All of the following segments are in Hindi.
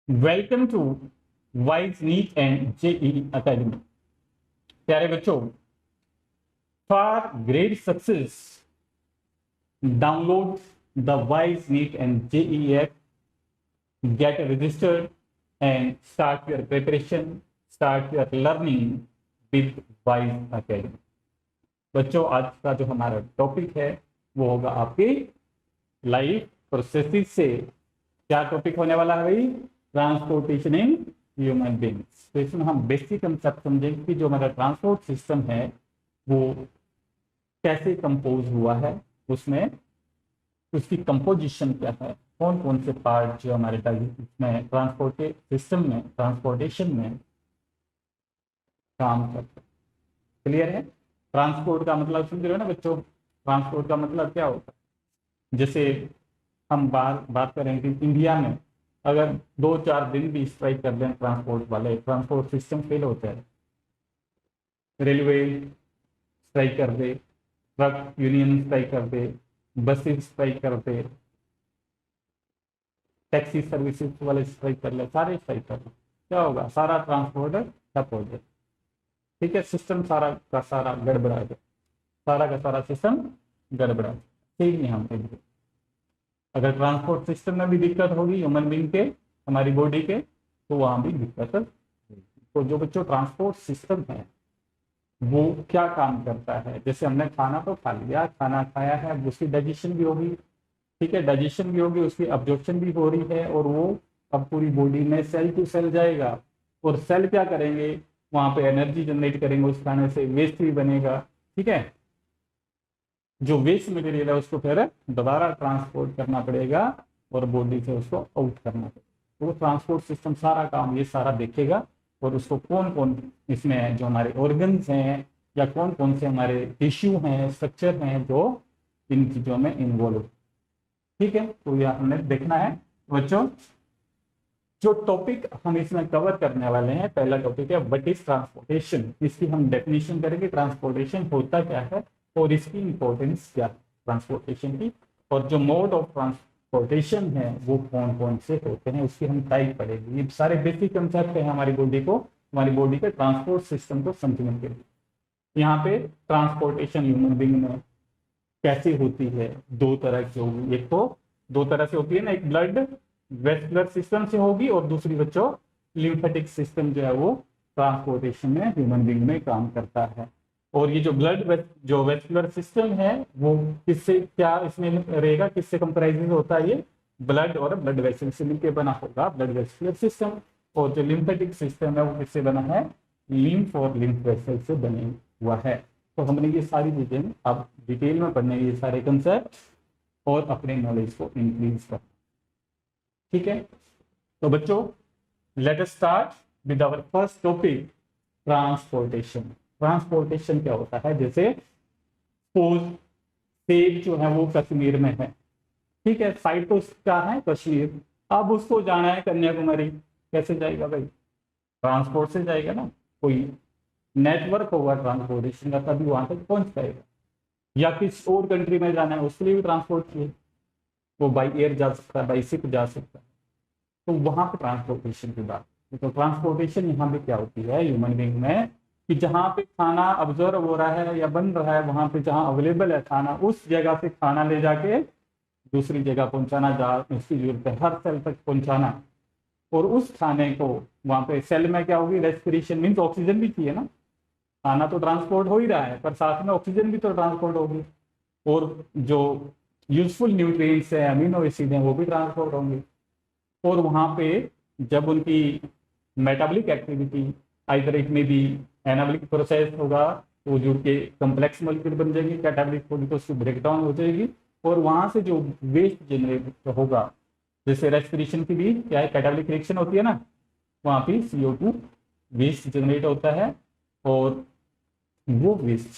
Welcome to wise NEET and JEE academy. प्यारे बच्चों, for great success download the wise NEET and JEE app, get registered and start your preparation, start your learning with wise academy. बच्चों, आज का जो हमारा टॉपिक है वो होगा आपकी लाइफ प्रोसेसेस से। क्या टॉपिक होने वाला है भाई? Transportation in human beings. तो इसमें हम बेसिक कंसेप्ट समझेंगे कि जो हमारा ट्रांसपोर्ट सिस्टम है वो कैसे कंपोज हुआ है, उसमें उसकी कंपोजिशन क्या है, कौन कौन से पार्ट जो हमारे इसमें ट्रांसपोर्ट सिस्टम में, ट्रांसपोर्टेशन में काम करते हैं। क्लियर है? ट्रांसपोर्ट का मतलब समझ रहे हो ना बच्चों? ट्रांसपोर्ट का मतलब क्या होता है? जैसे हम बात करें कि इंडिया में अगर 2-4 दिन भी स्ट्राइक कर दें ट्रांसपोर्ट वाले, ट्रांसपोर्ट सिस्टम फेल होता है। रेलवे स्ट्राइक कर दे, ट्रक यूनियन स्ट्राइक कर दे, बसेस स्ट्राइक कर दे, टैक्सी सर्विसेज वाले स्ट्राइक कर ले, सारे स्ट्राइक कर ले, क्या होगा? सारा ट्रांसपोर्ट ठप हो जाए। ठीक है, सिस्टम सारा का सारा गड़बड़ा जाए, सारा का सारा सिस्टम गड़बड़ा जाए। ठीक नहीं हम अगर ट्रांसपोर्ट सिस्टम में भी दिक्कत होगी ह्यूमन बींग के, हमारी बॉडी के, तो वहां भी दिक्कत होगी। तो जो बच्चों ट्रांसपोर्ट सिस्टम है वो क्या काम करता है? जैसे हमने खाना तो खा लिया, खाना खाया है, उसकी डाइजेशन भी होगी। ठीक है, डाइजेशन भी होगी, उसकी अब्जॉर्प्शन भी हो रही है, और वो अब पूरी बॉडी में सेल टू सेल जाएगा, और सेल क्या करेंगे? वहां पे एनर्जी जनरेट करेंगे, उस खाने से वेस्ट भी बनेगा। ठीक है, जो वेस्ट मटेरियल है उसको फिर दोबारा ट्रांसपोर्ट करना पड़ेगा और बॉडी से उसको आउट करना पड़ेगा। तो ट्रांसपोर्ट सिस्टम सारा काम ये सारा देखेगा, और उसको कौन कौन इसमें जो हमारे ऑर्गन्स हैं या कौन कौन से हमारे टिश्यू हैं, स्ट्रक्चर हैं जो इन चीजों में इन्वॉल्व। ठीक है, तो यह हमने देखना है बच्चों। जो टॉपिक हम इसमें कवर करने वाले हैं, पहला टॉपिक है व्हाट इज ट्रांसपोर्टेशन। इसकी हम डेफिनेशन करेंगे, ट्रांसपोर्टेशन होता क्या है और इसकी इंपॉर्टेंस क्या है ट्रांसपोर्टेशन की, और जो मोड ऑफ ट्रांसपोर्टेशन है वो कौन कौन से होते हैं उसकी हम टाइप पढ़ेंगे। ये सारे बेसिक कंसेप्ट है हमारी बॉडी के ट्रांसपोर्ट सिस्टम को समझने के लिए। यहाँ पे ट्रांसपोर्टेशन ह्यूमन बींग में कैसे होती है? दो तरह की होगी, एक तो दो तरह से होती है ना, एक ब्लड वेस्कुलर सिस्टम से होगी, और दूसरी बच्चों लिम्फेटिक सिस्टम जो है वो ट्रांसपोर्टेशन में ह्यूमन बींग में काम करता है। और ये जो वेस्कुलर सिस्टम है वो किससे क्या इसमें रहेगा, किससे कंप्राइज होता है? ये ब्लड और ब्लड वेसल से मिलकर बना होगा ब्लड वेस्कुलर सिस्टम। और जो लिम्फेटिक सिस्टम है वो किससे बना है? लिम्फ और लिम्फ वेसल से बने हुआ है। तो हमने ये सारी चीजें अब डिटेल में पढ़ने, ये सारे कंसेप्ट, और अपने नॉलेज को इंक्रीज कर। ठीक है, तो बच्चों let us start with our first topic, transportation. Transportation क्या होता है? जैसे सपोज सेब जो है वो कश्मीर में है, ठीक है, साइड तो क्या है? कश्मीर। अब उसको जाना है कन्याकुमारी, कैसे जाएगा भाई? ट्रांसपोर्ट से जाएगा ना, कोई नेटवर्क होगा ट्रांसपोर्टेशन का, तभी वहां तक पहुंच पाएगा। या किसी और कंट्री में जाना है उसके लिए भी ट्रांसपोर्ट चाहिए, वो बाई एयर जा सकता है, बाई शिप जा सकता है। तो वहां पे ट्रांसपोर्टेशन की बात। तो ट्रांसपोर्टेशन यहाँ पे क्या होती है ह्यूमन बींग में, कि जहाँ पे खाना ऑब्जर्व हो रहा है या बन रहा है, वहां पे जहाँ अवेलेबल है खाना, उस जगह से खाना ले जाके दूसरी जगह पहुंचाना, जहाँ उसकी जरूरत है हर सेल तक पहुंचाना। और उस खाने को वहां पे सेल में क्या होगी? रेस्पिरेशन मीन्स ऑक्सीजन भी चाहिए ना, खाना तो ट्रांसपोर्ट हो ही रहा है पर साथ में ऑक्सीजन भी तो ट्रांसपोर्ट होगी, और जो यूजफुल न्यूट्रिएंट्स है, अमीनो एसिड हैं, वो भी ट्रांसपोर्ट होंगे। और वहां पे जब उनकी मेटाबॉलिक एक्टिविटी, आइदर इट में भी एनाबॉलिक प्रोसेस होगा, तो जुड़ के कम्प्लेक्स मॉलिक्यूल बन जाएंगे, कैटाबॉलिक होगी तो उसकी ब्रेकडाउन हो जाएगी, और वहां से जो वेस्ट जनरेट होगा, जैसे रेस्पिरेशन की भी क्या है? कैटाबॉलिक रिएक्शन होती है ना, वहां पे CO2 वेस्ट जनरेट होता है। और वो वेस्ट,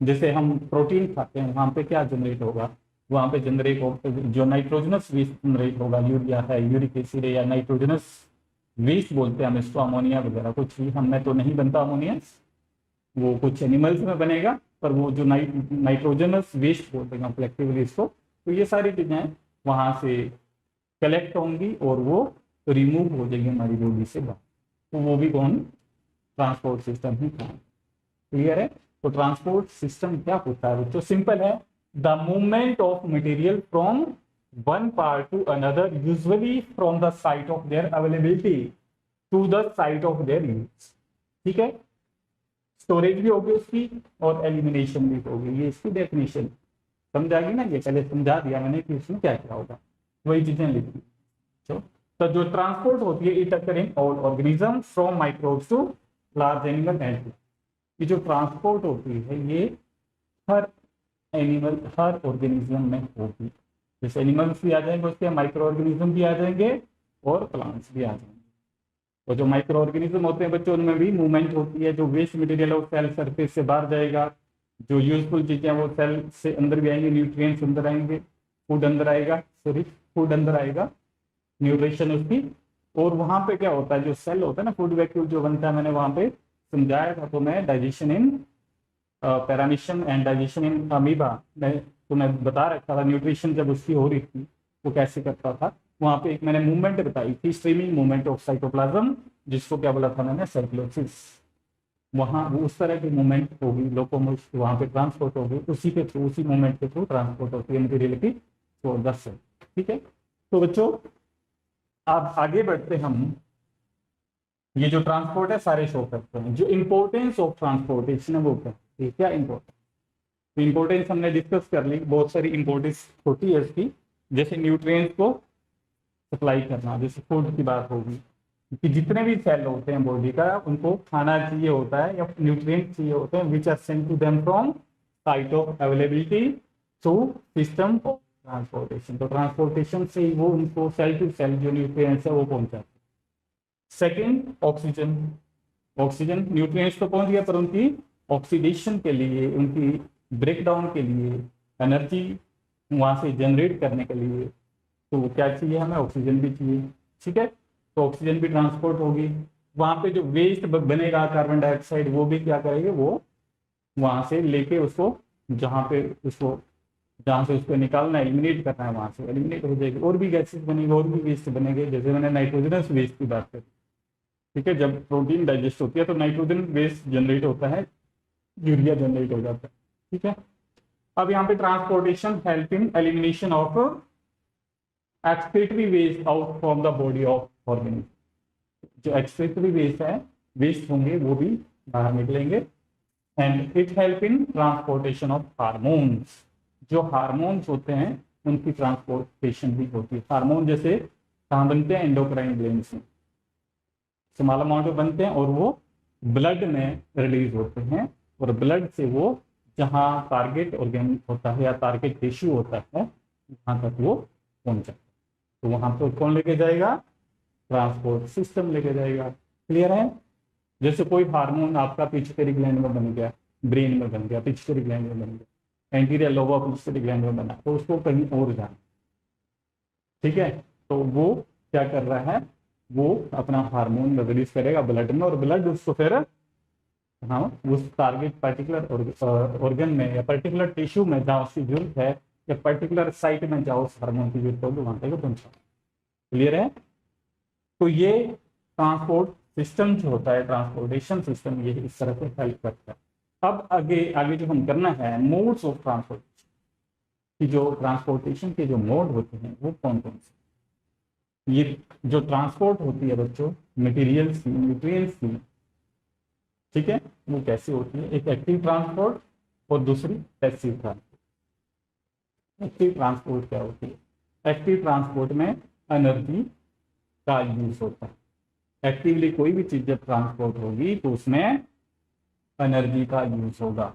जैसे हम प्रोटीन खाते हैं, वहां पे क्या जनरेट होगा? वहां पे जनरेट हो जो नाइट्रोजनस वेस्ट जनरेट होगा, यूरिया है, यूरिक एसिड है, या नाइट्रोजनस वेस्ट बोलते हैं हम इसको, अमोनिया वगैरह कुछ भी, हम में तो नहीं बनता अमोनिया, वो कुछ एनिमल्स में बनेगा, पर वो जो नाइट्रोजनस वेस्ट बोलते हैं कलेक्टिवली इसको। तो ये सारी चीजें वहां से कलेक्ट होंगी और वो तो रिमूव हो जाएगी हमारी बॉडी से बाहर, तो वो भी कौन, ट्रांसपोर्ट सिस्टम ही था। क्लियर है। तो ट्रांसपोर्ट सिस्टम क्या होता है बच्चों, सिंपल है, the movement of material from one part to another, usually from the site of their availability to the site of their use. ठीक है, स्टोरेज भी होगी उसकी और एलिमिनेशन भी होगी, ये इसकी डेफिनेशन समझ आ गई ना, ये पहले समझा दिया मैंने कि इसमें क्या क्या होगा, वही चीजें लिखी। तो जो ट्रांसपोर्ट होती है it occur in all organism from microbes to large animal and, ये जो ट्रांसपोर्ट होती है ये हर एनिमल, हर ऑर्गेनिज्म में होगी। जैसे एनिमल्स भी आ जाएंगे उसके, माइक्रो ऑर्गेनिज्म भी आ जाएंगे और प्लांट्स भी आ जाएंगे। तो जो माइक्रो ऑर्गेनिज्म होते हैं बच्चों उनमें भी मूवमेंट होती है, जो वेस्ट मटेरियल है वो सेल सरफेस से बाहर जाएगा, जो यूजफुल चीजें वो सेल से अंदर भी आएंगे, न्यूट्रिएंट्स अंदर आएंगे, फूड अंदर आएगा, सॉरी फूड अंदर आएगा, न्यूट्रिशन उसकी। और वहां पे क्या होता है, जो सेल होता है ना, फूड वैक्यूल जो बनता है, मैंने वहां पे समझाया था तो मैं, digestion in paramecium and digestion in amoeba, मैं तुम्हें बता रखा था न्यूट्रिशन जब उसकी हो रही थी वो कैसे करता था। वहां पे एक मैंने मूवमेंट बताई थी, स्ट्रीमिंग मूवमेंट ऑफ साइटोप्लाज्म, जिसको क्या बोला था मैंने, साइक्लोसिस। वहां वो उस तरह की मूवमेंट होगी, लोकोमोशन वहां पे ट्रांसपोर्ट होगी, उसी के थ्रू, उसी मूवमेंट के थ्रू ट्रांसपोर्ट होती है मटेरियल की थ्रू द सेल। ठीक है, तो बच्चों अब आगे बढ़ते हम, ये जो ट्रांसपोर्ट है सारे शो करते हैं। जो इंपॉर्टेंस ऑफ ट्रांसपोर्टेशन है वो क्या है, क्या इंपॉर्टेंस, तो इंपॉर्टेंस हमने डिस्कस कर ली, बहुत सारी इंपॉर्टेंस होती है इसकी। जैसे न्यूट्रिएंट्स को सप्लाई करना, जैसे फूड की बात होगी कि जितने भी सेल होते हैं बॉडी का उनको खाना चाहिए होता है या न्यूट्रिएंट चाहिए होते हैं, which are sent to them from site of availability to system of transportation. तो ट्रांसपोर्टेशन से ही वो उनको सेल टू सेल जो न्यूट्रिएंट्स है वो पहुंचाते हैं। सेकेंड, ऑक्सीजन, ऑक्सीजन न्यूट्रिएंट्स तो पहुंच गया, पर उनकी ऑक्सीडेशन के लिए, उनकी ब्रेकडाउन के लिए, एनर्जी वहां से जनरेट करने के लिए, तो क्या चाहिए हमें, ऑक्सीजन भी चाहिए। ठीक है, तो ऑक्सीजन भी ट्रांसपोर्ट होगी। वहां पे जो वेस्ट बनेगा कार्बन डाइऑक्साइड, वो भी क्या करेंगे, वो वहां से लेके उसको जहाँ पे उसको, जहाँ से उसको निकालना है, एलिमिनेट करना है, वहां से एलिमिनेट हो जाएगी। और भी गैसेस बनेंगे, और भी वेस्ट बनेंगे, जैसे मैंने नाइट्रोजनस वेस्ट की बात करी। ठीक है, जब प्रोटीन डाइजेस्ट होती है तो नाइट्रोजन वेस्ट जनरेट होता है, यूरिया जनरेट हो जाता है। ठीक है, अब यहाँ पे transportation help in elimination of excretory waste out from the body of organism. जो एक्सक्रीटरी वेस्ट है, वेस्ट होंगे वो भी बाहर निकलेंगे। And it help in transportation of hormones, जो हार्मोन्स होते हैं उनकी ट्रांसपोर्टेशन भी होती है। हार्मोन जैसे कहाँ बनते हैं, एंडोक्राइन ग्लैंड से स्मॉल अमाउंट में बनते हैं और वो ब्लड में रिलीज होते हैं, और ब्लड से वो जहाँ टारगेट ऑर्गेन होता है या टारगेट टिश्यू होता है वहां तक वो पहुंच जाता है। तो वहां पर कौन लेके जाएगा, ट्रांसपोर्ट सिस्टम लेके जाएगा। क्लियर है। जैसे कोई हार्मोन आपका पिट्यूटरी ग्लैंड में बन गया, ब्रेन में बन गया, पिट्यूटरी ग्लैंड में बन गया, anterior lobe of pituitary gland में बना, तो उसको कहीं और जाना। ठीक है, तो वो क्या कर रहा है, वो अपना हार्मोन रिलीज करेगा ब्लड में, और ब्लड उसको फिर हाँ उस टारगेट पर्टिकुलर ऑर्गन में या पर्टिकुलर टिश्यू में जहाँ उसकी जरूरत है, या पर्टिकुलर साइट में जहाँ उस हार्मोन की जरूरत होगी वहां तक पहुंचा। क्लियर है। तो ये ट्रांसपोर्ट सिस्टम जो होता है, ट्रांसपोर्टेशन सिस्टम, ये इस तरह से हेल्प करता है। अब आगे आगे जो हम करना है, मोड्स ऑफ ट्रांसपोर्टेशन, कि जो ट्रांसपोर्टेशन के जो मोड होते हैं वो कौन कौन से। ये जो ट्रांसपोर्ट होती है बच्चों मटेरियल्स की, न्यूट्रिएंट्स की, ठीक है, वो कैसे होती है, एक एक्टिव ट्रांसपोर्ट और दूसरी पैसिव ट्रांसपोर्ट। एक्टिव ट्रांसपोर्ट क्या होती है, एक्टिव ट्रांसपोर्ट में एनर्जी का यूज होता है। एक्टिवली कोई भी चीज जब ट्रांसपोर्ट होगी तो उसमें एनर्जी का यूज होगा,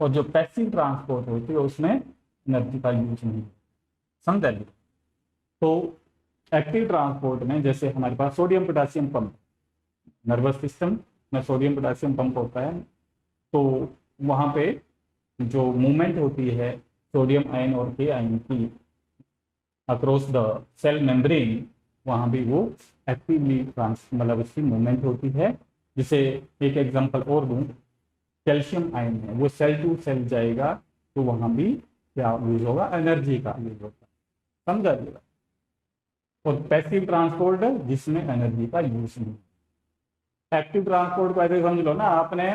और जो पैसिव ट्रांसपोर्ट होती है उसमें एनर्जी का यूज नहीं। समझ आइए। तो एक्टिव ट्रांसपोर्ट में जैसे हमारे पास sodium potassium pump, nervous system में सोडियम पोटेशियम पंप होता है, तो वहां पे जो मूवमेंट होती है सोडियम आयन और के आयन की अक्रॉस द सेल मेम्ब्रेन, वहां भी वो एक्टिवली मतलब उसकी मूवमेंट होती है। जिसे एक एग्जांपल और दूं, कैल्शियम आयन है वो सेल टू सेल जाएगा, तो वहां भी क्या यूज होगा, एनर्जी का यूज होगा। समझा जाएगा। और पैसिव ट्रांसपोर्ट जिसमें एनर्जी का यूज नहीं। एक्टिव ट्रांसपोर्ट को ऐसे समझ लो ना, आपने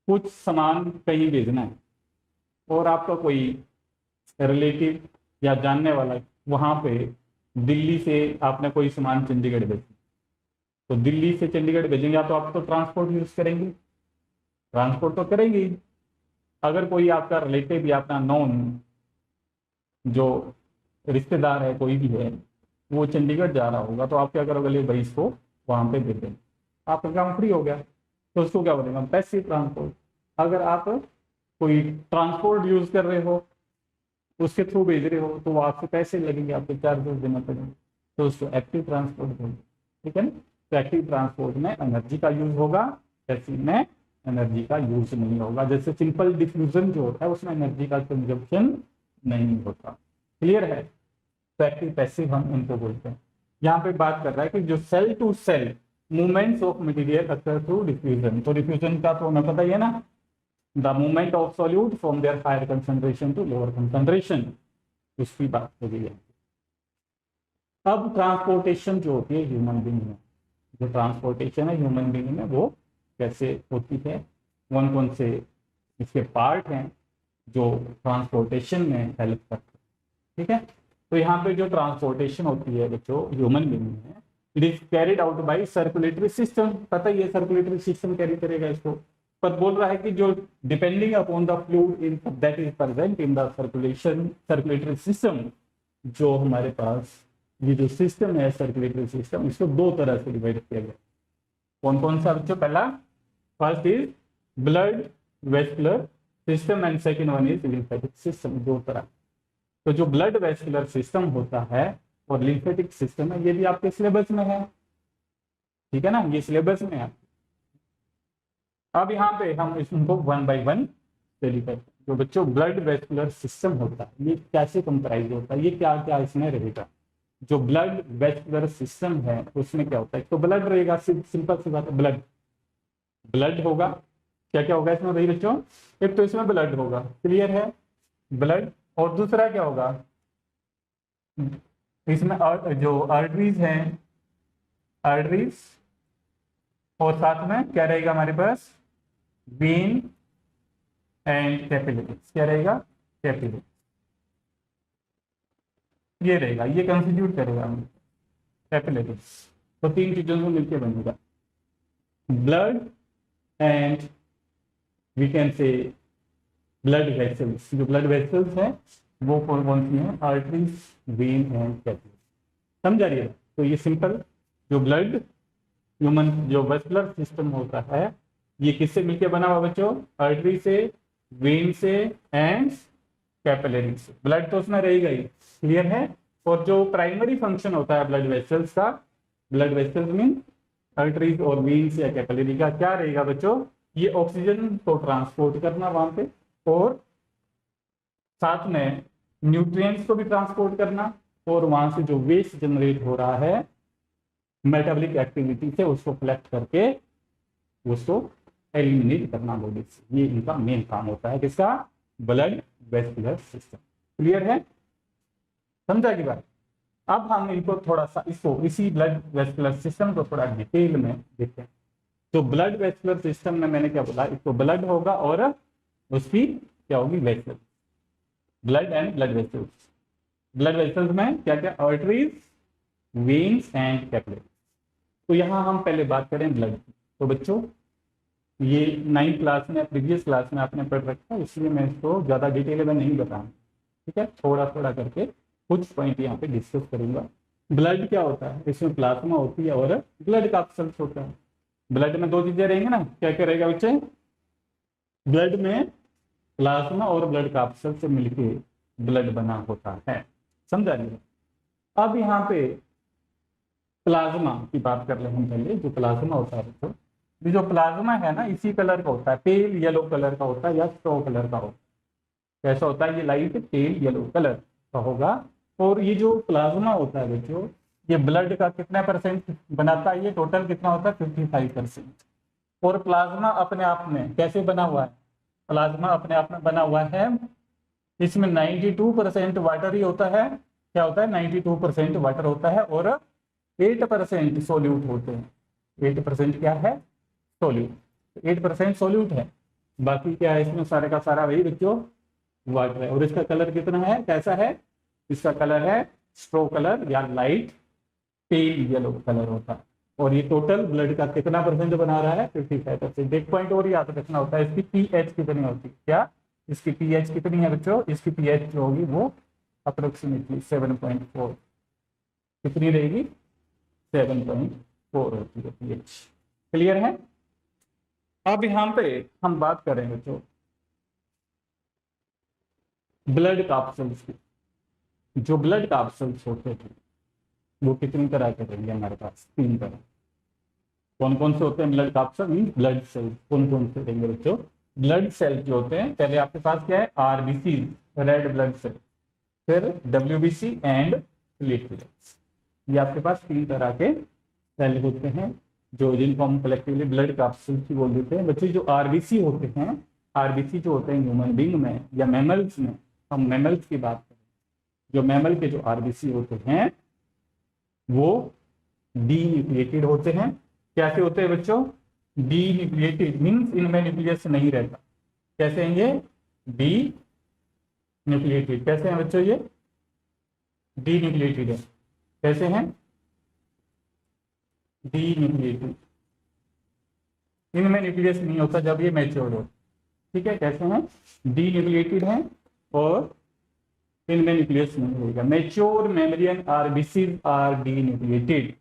कुछ सामान कहीं भेजना है और आपका कोई रिलेटिव या जानने वाला वहां पे दिल्ली से आपने कोई सामान चंडीगढ़ भेजा, तो दिल्ली से चंडीगढ़ भेजेंगे तो आप तो ट्रांसपोर्ट यूज करेंगे, ट्रांसपोर्ट तो करेंगे। अगर कोई आपका रिलेटिव या अपना नॉन जो रिश्तेदार है कोई भी है वो चंडीगढ़ जा रहा होगा तो आप क्या करोगे, ले भाई इसको वहां पे दे देंगे, आपका काम फ्री हो गया। तो उसको क्या बोलेंगे, पैसिव ट्रांसपोर्ट। अगर आप कोई ट्रांसपोर्ट यूज कर रहे हो, उसके थ्रू भेज रहे हो, तो वो आपसे पैसे लगेंगे, आपको चार्जेस देना पड़ेगा, तो उसको एक्टिव ट्रांसपोर्ट बोलते। ठीक है ना। तो एक्टिव ट्रांसपोर्ट में एनर्जी का यूज होगा, पैसिव में एनर्जी का यूज नहीं होगा। जैसे सिंपल डिफ्यूजन जो होता है उसमें एनर्जी का कंजप्शन नहीं होता। क्लियर है। तो एक्टिव पैसिव हम इनको बोलते हैं। यहाँ पे बात कर रहा है कि जो cell to cell movements of material occur through diffusion. तो डिफ्यूजन का तो हमें पता ही है ना, the movement of solute from their higher concentration to lower concentration, उसकी बात हो गई है। अब ट्रांसपोर्टेशन जो होती है ह्यूमन बीइंग में, जो ट्रांसपोर्टेशन है ह्यूमन बीइंग में वो कैसे होती है, कौन कौन से इसके पार्ट हैं जो ट्रांसपोर्टेशन में हेल्प करते हैं। ठीक है। तो यहाँ पे जो ट्रांसपोर्टेशन होती है बच्चों ह्यूमन बीइंग में, it is carried out by circulatory system. पता ही है सर्कुलेटरी सिस्टम कैरी करेगा इसको, पर बोल रहा है कि जो depending upon the fluid in that is present in the circulatory system, जो हमारे पास ये जो सिस्टम है सर्कुलेटरी सिस्टम, इसको दो तरह से डिवाइड किया गया। कौन कौन सा बच्चों, पहला first is blood vascular system and second one is lymphatic system. दो तरह। तो जो ब्लड वेस्कुलर सिस्टम होता है और लिम्फेटिक सिस्टम है, ये भी आपके सिलेबस में है। ठीक है ना, ये सिलेबस में है। अब यहाँ पे हम इसको वन बाय वन स्टडी करते हैं। जो बच्चों ब्लड वेस्कुलर सिस्टम होता है ये कैसे कंप्राइज होता है, ये क्या क्या इसमें रहेगा। जो ब्लड वेस्कुलर सिस्टम है उसमें क्या होता है, तो ब्लड रहेगा, सिंपल सी बात है, ब्लड ब्लड होगा। क्या क्या होगा इसमें भाई बच्चों, एक तो इसमें ब्लड होगा, क्लियर है, ब्लड। और दूसरा क्या होगा, इसमें जो आर्टरीज हैं, आर्टरीज, और साथ में क्या रहेगा हमारे पास, वेन एंड कैपिलरीज। क्या रहेगा, कैपिलरी, ये रहेगा, ये कंस्टिट्यूट करेगा कैपिलरीज। तो तीन चीजों से मिलकर बनेगा blood and we can say blood vessels. जो ब्लड वेसल्स हैं वो कौन कौन सी हैं, आर्टरीज, वेन एंड कैपिलरी। समझा रही है। तो ये सिंपल जो ब्लड ह्यूमन जो वेस्कुलर सिस्टम होता है ये किससे मिलकर बना हुआ बच्चों, आर्टरी से, वेन से एंड कैपिलरी से। ब्लड तो उसमें रहेगा ही, क्लियर है। और जो प्राइमरी फंक्शन होता है ब्लड वेसल्स का, ब्लड वेसल्स मीन आर्टरीज और वेन्स या कैपिलरी का, क्या रहेगा बच्चों, ये ऑक्सीजन को ट्रांसपोर्ट करना वहां पे, और साथ में न्यूट्रिएंट्स को भी ट्रांसपोर्ट करना, और वहां से जो वेस्ट जनरेट हो रहा है मेटाबॉलिक एक्टिविटी से उसको कलेक्ट करके उसको एलिमिनेट करना बॉडी से। ये इनका मेन काम होता है, किसका, ब्लड वेस्कुलर सिस्टम। क्लियर है, समझा की बात। अब हम इनको थोड़ा सा इसको इसी ब्लड वेस्कुलर सिस्टम को थोड़ा डिटेल में देखते हैं। तो ब्लड वेस्कुलर सिस्टम में मैंने क्या बोला, इसको ब्लड होगा और उसकी क्या होगी, vessels, blood and blood vessels. Blood vessels में क्या क्या, आर्टरीज, वेन्स एंड कैपिलरी। तो यहाँ हम पहले बात करें ब्लड की। तो बच्चों ये 9th क्लास में, प्रीवियस क्लास में आपने पढ़ रखा है, इसलिए मैं इसको ज़्यादा डिटेल में नहीं बताऊँ। ठीक है, थोड़ा थोड़ा करके कुछ पॉइंट यहाँ पे डिस्कस करूंगा। ब्लड क्या होता है, इसमें प्लाज्मा होती है और ब्लड कैप्सूल्स होता है। ब्लड में दो चीजें रहेंगी ना, क्या क्या रहेगा बच्चे, ब्लड में प्लाज्मा और ब्लड कैप्सूल से मिलके ब्लड बना होता है। समझा नहीं। अब यहाँ पे प्लाज्मा की बात कर रहे हैं हम पहले। जो प्लाज्मा होता है तो जो प्लाज्मा है ना इसी कलर का होता है, पेल येलो कलर का होता है या स्ट्रॉ कलर का होता है। कैसा होता है, ये लाइट पेल येलो कलर का होगा। और ये जो प्लाज्मा होता है बच्चों, ये ब्लड का कितना परसेंट बनाता है, ये टोटल कितना होता है 55%। और प्लाज्मा अपने आप में कैसे बना हुआ है, प्लाज्मा अपने आप में बना हुआ है, इसमें 92% वाटर ही होता है क्या होता है, 92% वाटर होता है और 8% सोल्यूट होते हैं। 8% क्या है, सोल्यूट। 8% सोल्यूट है, बाकी क्या है इसमें सारे का सारा वही बच्चों वाटर है। और इसका कलर कितना है, कैसा है, इसका कलर है स्ट्रो कलर या लाइट पेल येलो कलर होता है। और ये टोटल ब्लड का कितना परसेंट बना रहा है, 55%। एक पॉइंट और याद रखना होता है, इसकी पीएच कितनी होती है, क्या इसकी पीएच कितनी है बच्चों, इसकी पीएच जो होगी वो अप्रोक्सीमेटली 7.4 कितनी रहेगी, 7.4 होती है पीएच। क्लियर है। अब यहाँ पे हम बात करेंगे बच्चों ब्लड कैप्सूल्स की। जो ब्लड कैप्सूल्स होते थे वो कितनी तरह के रहेंगे हमारे पास, 3 तरह। कौन कौन से होते हैं blood capsule, mean blood cell कौन कौन से रहेंगे बच्चों, ब्लड सेल जो होते हैं, पहले आपके पास क्या है, आरबीसी रेड ब्लड सेल, फिर डब्ल्यूबीसी एंड प्लेटलेट्स। ये आपके पास 3 तरह के सेल होते हैं जो जिनको हम कलेक्टिवली ब्लड कैप्सूल की बोल देते हैं बच्चे। जो आरबीसी होते हैं, आरबीसी जो होते हैं ह्यूमन बींग में या मैमल्स में, हम मैमल्स की बात करें, जो मैमल के जो आरबीसी होते हैं वो डीन्यूक्लिएटेड होते हैं। कैसे होते हैं बच्चों, डीन्यूक्लिएटेड मीन्स इनमें न्यूक्लियस नहीं रहता। कैसे हैं ये, डी न्यूक्लिएटेड। कैसे हैं बच्चों ये, डीन्यूक्लिएटेड है। कैसे हैं, डीन्यूक्लिएटेड, इनमें न्यूक्लियस नहीं होता जब ये मैच्योर्ड हो। ठीक है, कैसे हैं, डीन्यूक्लिएटेड हैं और इनमें न्यूक्लियस नहीं होगा। Mature mammalian RBCs are denucleated.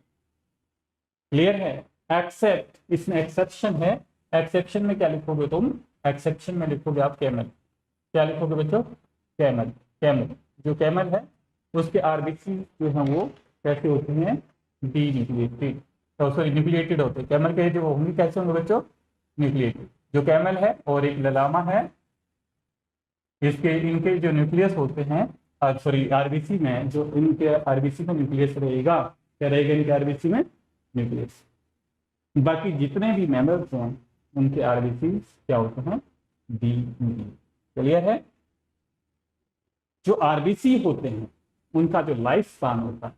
Clear है। एक्सेप्ट, इसमें एक्सेप्शन है। एक्सेप्शन में क्या लिखोगे तुम, एक्सेप्शन में लिखोगे आप कैमल। क्या लिखोगे बच्चों, कैमल। कैमल, जो कैमल है उसके आरबीसी जो है वो कैसे होते हैं, डीन्यूक्लिएटेड, सॉरी न्यूक्लिएटेड होते हैं। कैमल के जो होंगे कैसे होंगे बच्चों, न्यूक्लिएटेड। जो कैमल है और एक ललामा है, इसके इनके जो न्यूक्लियस होते हैं, सॉरी आरबीसी में, जो इनके आरबीसी में न्यूक्लियस रहेगा, क्या रहेगा इनके आरबीसी में, न्यूक्लियस। बाकी जितने भी मेंबर्स हैं उनके आरबीसी क्या होते हैं, डी। क्लियर है। जो आरबीसी होते हैं उनका जो लाइफ स्पान होता है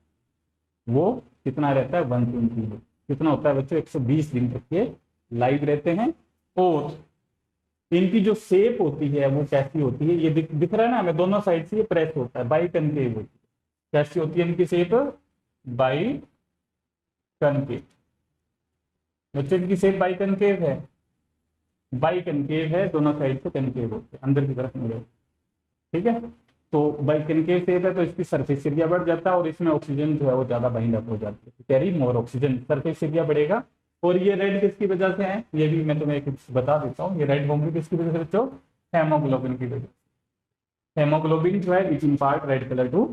वो कितना रहता है, 120 है। कितना होता है बच्चों, 120 दिन तक ये लाइव रहते हैं। और इनकी जो शेप होती है वो कैसी होती है, ये दिख रहा है ना हमें, दोनों साइड से ये प्रेस होता है, बाई कनकेव होती है। कैसी होती है इनकी शेप, बाई कनकेव। बच्चों इनकी शेप बाई कनकेव है, बाई कनकेव है, दोनों साइड से कनकेव होते हैं, अंदर की तरफ मुड़े। ठीक है, तो बाई कनकेव शेप है तो इसकी सरफेस एरिया बढ़ जाता है और इसमें ऑक्सीजन जो है वो ज्यादा बाइंड अप हो जाती है, कैरी मोर ऑक्सीजन, सरफेस एरिया बढ़ेगा। और ये रेड किसकी वजह से है, ये भी मैं तुम्हें कुछ बता देता हूँ। ये रेड होंगे किसकी वजह से बच्चों, हेमोग्लोबिन की वजह से। हेमोग्लोबिन जो है it impart red colour to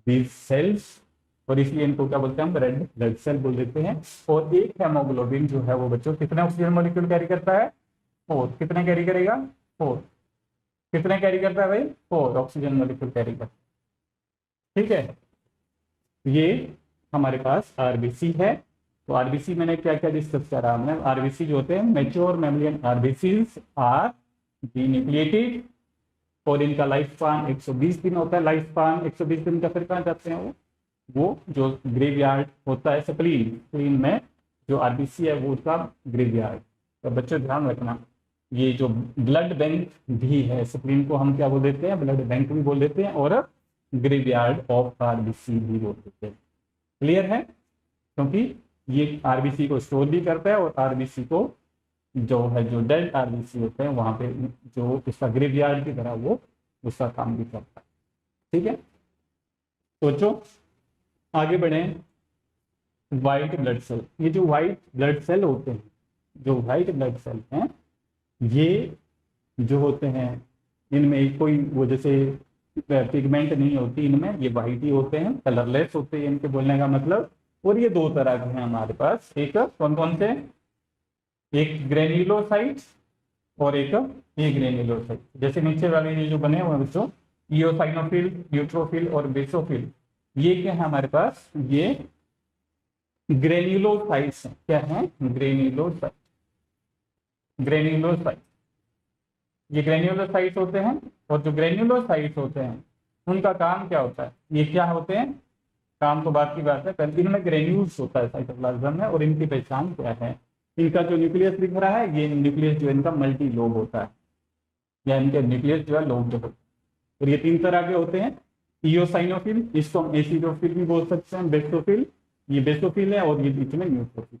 these cells, और इसलिए इनको क्या बोलते हैं हम, रेड ब्लड सेल बोल देते हैं। और एक हेमोग्लोबिन जो है वो बच्चों कितने ऑक्सीजन मॉलिक्यूल कैरी करता है, 4। कितने कैरी करेगा, 4। कितने कैरी करता है भाई, 4 ऑक्सीजन मॉलिक्यूल कैरी करता है। ठीक है, ये हमारे पास आरबीसी है। तो आरबीसी मैंने क्या क्या डिस्कस करा हमने, आरबीसी जो होते हैं मैच्योर मैमलियन आरबीसीज आर डीन्यूक्लिएटेड, और इनका लाइफ स्पान 120 दिन होता है। लाइफ स्पान 120 दिन का, फिर कहाँ जाते हैं वो जो ग्रेवयार्ड होता है स्प्लीन, स्प्लीन में जो आरबीसी है वो उसका ग्रेवयार्ड। तो बच्चों ध्यान रखना, ये जो ब्लड बैंक भी है, स्प्लीन को हम क्या बोल देते हैं, ब्लड बैंक भी बोल देते हैं और ग्रेवयार्ड ऑफ आरबीसी भी बोल देते हैं। क्लियर है, क्योंकि ये आरबीसी को स्टोर भी करता है और आरबीसी को जो है, जो डेड आरबीसी होते हैं वहां पे जो इसका ग्रेवयार्ड की तरह वो उसका काम भी करता है। ठीक है, सोचो आगे बढ़े। व्हाइट ब्लड सेल, ये जो व्हाइट ब्लड सेल होते हैं, जो व्हाइट ब्लड सेल हैं, ये जो होते हैं इनमें कोई वो जैसे पिगमेंट नहीं होती इनमें, ये व्हाइट ही होते हैं, कलरलेस होते हैं, इनके बोलने का मतलब। और ये 2 तरह के हैं हमारे पास, एक कौन कौन से, एक ग्रेन्युलोसाइट और एक ग्रेन्युलोसाइट। जैसे नीचे वाले ये जो बने हुए हैं बच्चों, इओसाइनोफिल, न्यूट्रोफिल और बेसोफिल, ये क्या है हमारे पास, ये ग्रेन्युलोसाइट्स हैं। क्या है, ग्रेन्युलोसाइट। ग्रेन्युलोसाइट, ये ग्रेन्युलोसाइट्स होते हैं। और जो ग्रेन्युलोसाइट्स होते हैं उनका काम क्या होता है, ये क्या होते हैं, काम तो बात की बात है, पहले इनमें ग्रेन्यूल्स होता है साइटोप्लाज्म में, और इनकी पहचान क्या है, इनका जो न्यूक्लियस दिख रहा है, ये न्यूक्लियस जो इनका मल्टी लोब होता है, या इनके न्यूक्लियस जो है लोब होता है। और ये 3 तरह के होते हैं, इओसाइनोफिल, इसको हम एसिडोफिल भी बोल सकते हैं, बेसोफिल, ये बेसोफिल है, और ये बीच में न्यूट्रोफिल,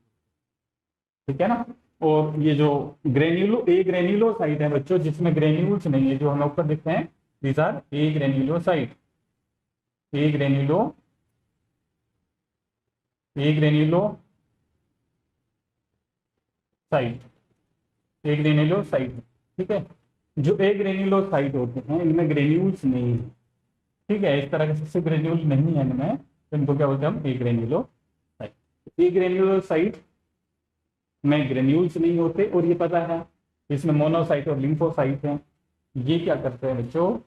ठीक है ना। और ये जो ग्रेन्यूलोसाइट है बच्चों, जिसमें ग्रेन्यूल्स नहीं है, जो हमें ऊपर दिखते हैं, these are a granulocyte, a granulocyte, a granulocyte, ठीक है। जो ए ग्रेन्यूलोसाइट होते हैं, इनमें ग्रेन्यूल्स नहीं है, ठीक है, इस तरह के सबसे ग्रेन्यूल नहीं है इनमें, तो इनको क्या बोलते हैं हम, ए ग्रेन्यूलोसाइट। ए ग्रेन्यूलोसाइट में ग्रेन्यूल्स नहीं होते, और ये पता है इसमें मोनोसाइट और लिम्फोसाइट हैं। ये क्या करते हैं बच्चों,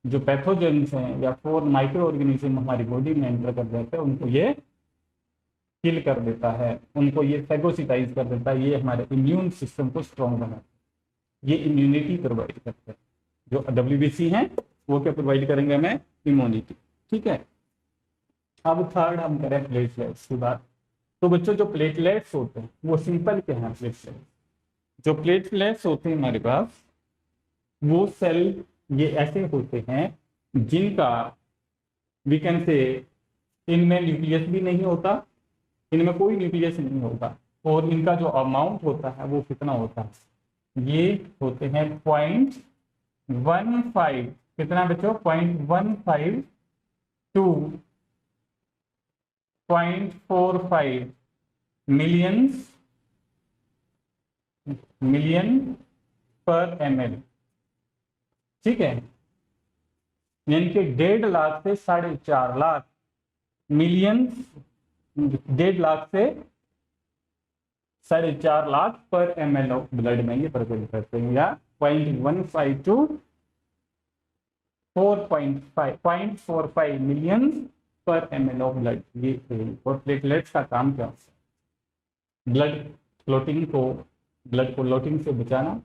जो पैथोजेंस हैं या फॉरेन माइक्रो ऑर्गेनिज्म हमारी बॉडी में एंटर कर जाते हैं, उनको ये किल कर देता है, उनको ये फैगोसिटाइज कर देता है, ये हमारे इम्यून सिस्टम को स्ट्रॉन्ग बनाता है, ये इम्यूनिटी प्रोवाइड करता है। जो WBC हैं वो क्या प्रोवाइड करेंगे हमें, इम्यूनिटी, ठीक है। अब थर्ड हम करें प्लेटलेट्स की बात। तो बच्चों जो प्लेटलेट्स होते हैं वो सिंपल क्या है, प्लेटलेट्स, जो प्लेटलेट्स होते हैं हमारे पास, वो सेल ये ऐसे होते हैं जिनका वी कैन से, इनमें न्यूक्लियस भी नहीं होता, इनमें कोई न्यूक्लियस नहीं होता, और इनका जो अमाउंट होता है वो कितना होता है, ये होते हैं 0.15, कितना बच्चों, 0.15 टू 0.45 मिलियन पर ml, ठीक है। यानी कि 1.5 लाख से 4.5 लाख मिलियन, 1.5 लाख से 4.5 लाख पर ml ऑफ ब्लड में ये प्रेजेंट करते हैं, या 0.15 टू 0.45 मिलियन पर ml ऑफ ब्लड, ये। और प्लेटलेट्स का काम क्या होता है, ब्लड को क्लॉटिंग से बचाना,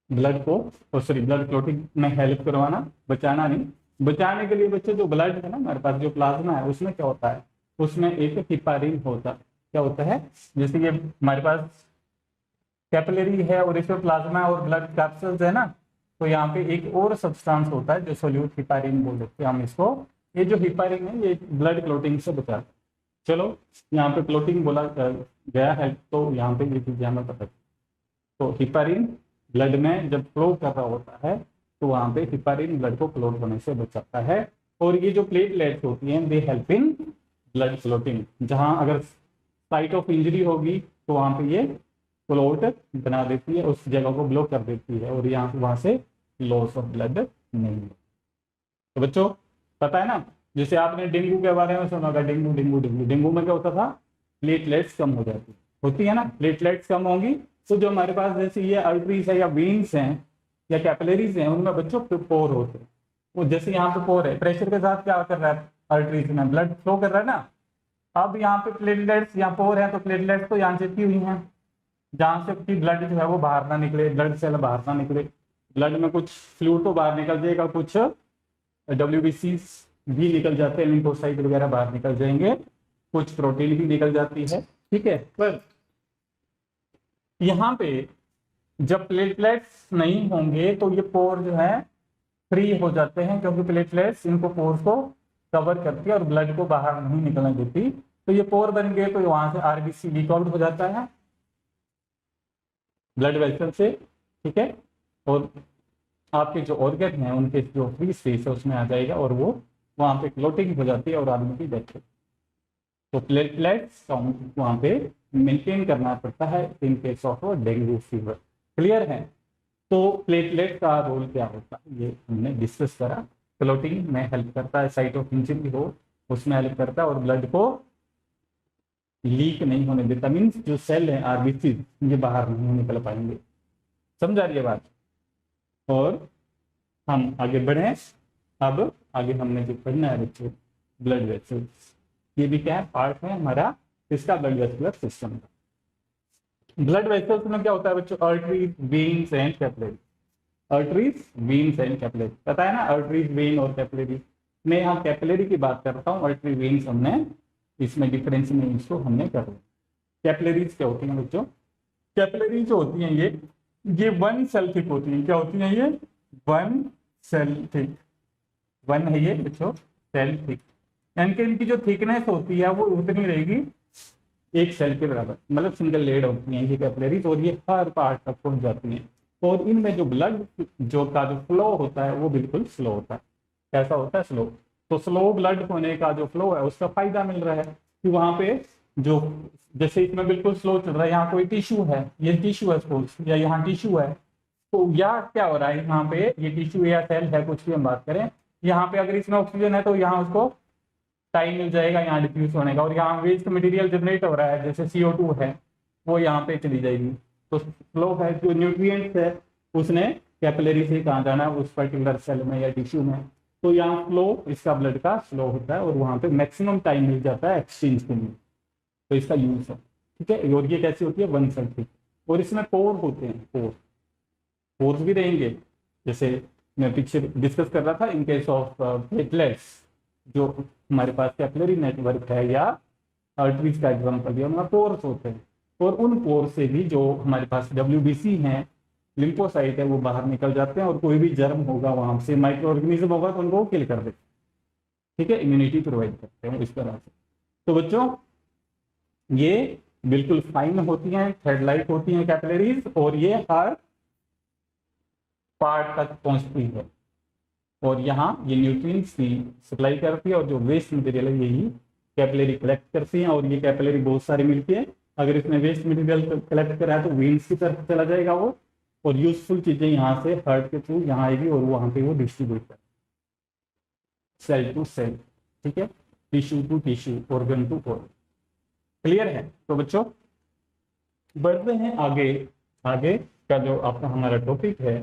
ब्लड क्लॉटिंग में हेल्प करवाना, बचाना नहीं, बचाने के लिए बच्चे जो ब्लड है ना हमारे पास, जो प्लाज्मा है, उसमें क्या होता है, उसमें एक हिपारिन होता है, क्या होता है, जैसे ये हमारे पास कैपिलरी है और इसमें प्लाज्मा और ब्लड कैप्सूल्स है ना, तो यहाँ पे एक और सब्सटेंस होता है जो सोल्यूट हिपारिन बोल देते हैं हम इसको। ये जो हिपारिन है ये ब्लड क्लॉटिंग से बचाता है। चलो यहाँ पे क्लॉटिंग बोला गया है, तो यहाँ पे ये चीजें हमें पता है। तो हिपारिन ब्लड में जब फ्लो कर रहा होता है, तो वहाँ पे हिपारिन ब्लड को क्लॉट होने से बचाता है। और ये जो प्लेटलेट्स होती हैं, they help in blood clotting. जहाँ अगर साइट ऑफ इंजरी होगी तो वहाँ पे ये क्लॉट बना देती है, उस जगह को ब्लॉक कर देती है, और यहाँ वहाँ से लॉस ऑफ ब्लड नहीं है। तो बच्चों पता है ना, जैसे आपने डेंगू के बारे में सुना होगा, डेंगू में क्या होता था, प्लेटलेट्स कम हो जाती होती है ना, प्लेटलेट्स कम होंगी तो जो हमारे पास जैसे ये आर्टरीज है या वेन्स हैं या कैपिलरीज हैं, उनमें बच्चों पोर होते हैं। वो जैसे यहाँ पे पोर है, प्रेशर के साथ क्या कर रहा है, आर्टरीज में ब्लड फ्लो कर रहा है ना। अब यहाँ पे प्लेटलेट्स, यहाँ पोर है तो प्लेटलेट्स तो यहाँ चिपकी हुई हैं, जहाँ से कि ब्लड जो है वो बाहर ना निकले, ब्लड सेल बाहर ना निकले। ब्लड में कुछ फ्लूइड तो बाहर निकल जाएगा, कुछ WBC भी निकल जाते हैं, लिम्फोसाइट वगैरह बाहर निकल जाएंगे, कुछ प्रोटीन भी निकल जाती है, ठीक है। पर यहाँ पे जब प्लेटलेट्स नहीं होंगे तो ये पोर जो है फ्री हो जाते हैं, क्योंकि प्लेटलेट्स इनको पोर्स को कवर करती है और ब्लड को बाहर नहीं निकलने देती। तो ये पोर बन गए तो वहां से RBC लीक आउट हो जाता है ब्लड वेसल से, ठीक है। और आपके जो ऑर्गन हैं उनके जो फ्री स्पेस है उसमें आ जाएगा, और वो वहां पे क्लोटिंग हो जाती है और आदमी की डेथ होती है। तो प्लेटलेट्स काउंट वहां पे मेंटेन करना पड़ता है in case of dengue fever. Clear है। तो प्लेटलेट का रोल क्या होता है ये हमने डिस्कस करा। क्लोटिंग में हेल्प करता है, साइट ऑफ इंजरी हो उसमें हेल्प करता है, और ब्लड को लीक नहीं होने देता। मीन्स जो सेल है RBC ये बाहर नहीं निकल पाएंगे। समझा रही है बात। और हम आगे बढ़े। अब आगे हमने जो पढ़ना है बच्चों, ब्लड वेसल्स, ये भी क्या है, पार्ट है हमारा इसका ब्लड वेस्कुलर सिस्टम का। ब्लड वेसल्स में क्या होता है बच्चों, artery, veins and capillary. Arteries, veins and capillary. पता है ना आर्टरीज, वेन और कैपिलरी। मैं यहाँ कैपिलरी की बात कर रहा हूँ, आर्टरी वेन्स हमने इसमें डिफरेंस में इसको हमने कर लिया। कैपिलरीज क्या होती हैं बच्चों? कैपिलरी जो होती हैं ये वन सेल थिक होती हैं। क्या होती हैं ये? One cell thick. वन है ये बच्चों सेल थिक, यानी कि इनकी जो थिकनेस होती है वो उतनी रहेगी एक सेल के बराबर, मतलब सिंगल लेड होती हैं ये कैपिलरीज, और ये हर पार्ट तक पहुंच जाती हैं। और इनमें जो ब्लड जो फ्लो होता है वो बिल्कुल स्लो होता है। कैसा होता है? स्लो। तो स्लो ब्लड होने का जो फ्लो है उसका फायदा मिल रहा है कि वहां पे जो, जैसे इसमें बिल्कुल स्लो चल रहा है, यहाँ कोई टिश्यू है, ये टिश्यू है सपोज, या यहाँ टिश्यू है, तो या क्या हो रहा है यहाँ पे, ये टिश्यू या सेल है, कुछ भी हम बात करें, यहाँ पे अगर इसमें ऑक्सीजन है तो यहाँ उसको टाइम मिल जाएगा यहाँ डिफ्यूज होने का, और यहाँ वेस्ट मटेरियल जनरेट हो रहा है जैसे CO2 है, वो यहाँ पे चली जाएगी। तो फ्लो है, जो न्यूट्रिएंट्स है उसने कैपिलरी से कहाँ जाना है उस पर्टिकुलर सेल में या टिश्यू में, तो यहाँ फ्लो इसका ब्लड का स्लो होता है और वहाँ पे मैक्सिमम टाइम मिल जाता है एक्सचेंज के लिए, तो इसका यूज है। ठीक है, और ये कैसी होती है? One cell thick. और इसमें पोर होते हैं, पोर्स भी रहेंगे, जैसे मैं पीछे डिस्कस कर रहा था इन केस ऑफ प्लेटलेट्स, जो हमारे पास कैपिलरी नेटवर्क है या आर्टरीज का एग्जाम्पल दिया, उनमें पोर्स होते हैं, और उन पोर्स से भी जो हमारे पास WBC हैं, लिम्फोसाइट है, वो बाहर निकल जाते हैं, और कोई भी जर्म होगा वहां से, माइक्रो ऑर्गेनिज्म होगा तो उनको किल कर देते हैं। ठीक है, इम्यूनिटी प्रोवाइड करते हैं इस तरह से। तो बच्चों ये बिल्कुल फाइन होती हैं, थ्रेड लाइक होती हैं कैपिलरीज, और ये हर पार्ट तक पहुंचती है, और यहाँ ये न्यूट्रिएंट्स की सप्लाई करती है, और जो वेस्ट मटेरियल है यही कैपिलरी कलेक्ट करती हैं, और ये कैपिलरी बहुत सारी मिलती है। अगर इसमें वेस्ट मटेरियल कलेक्ट करा है तो वेन्स की तरफ चला जाएगा वो, और यूजफुल चीजें यहाँ से हार्ट के थ्रू यहाँ आएगी, और वहां पे वो डिस्ट्रीब्यूट कर सेल टू सेल। ठीक है, tissue to tissue, organ to organ. Clear है? तो बच्चों बढ़ते हैं आगे। आगे का जो आपका हमारा टॉपिक है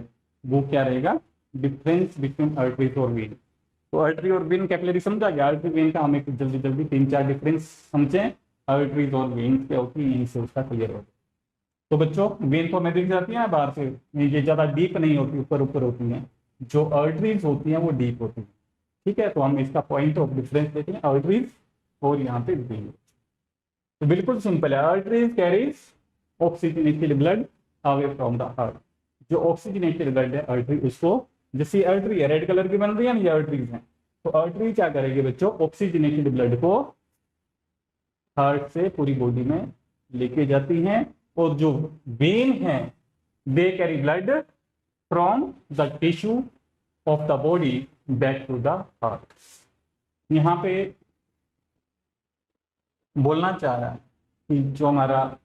वो क्या रहेगा? डिफरेंस बिटवीन आर्टरीज और वेन। तो आर्टरी और वेन कैपिलरी समझा गया, आर्टरी वेन का हमें जल्दी जल्दी 3-4 डिफरेंस समझें, आर्टरीज और वेन क्या होती है, यहीं से उसका क्लियर हो। तो बच्चों वेन तो हमें दिख जाती है बाहर से, ये ज्यादा डीप नहीं होती, ऊपर ऊपर होती हैं। जो आर्टरीज होती हैं वो डीप होती हैं। ठीक है, तो हम इसका पॉइंट ऑफ डिफरेंस देते हैं, आर्टरीज और यहाँ पे वेन। तो बिल्कुल सिंपल है, arteries carries oxygenated blood away from the heart. जो ऑक्सीजनेटेड ब्लड है आर्टरी, उसको, जैसे आर्टरी है रेड कलर की बन रही है ना, ये आर्टरीज हैं, तो आर्टरी क्या करेगी बच्चों? ऑक्सीजनेटेड ब्लड को हार्ट से पूरी बॉडी में लेके जाती हैं, और जो वेन है they carry blood from the tissue of the body back to the heart. यहाँ पे बोलना चाह रहा है कि जो हमारा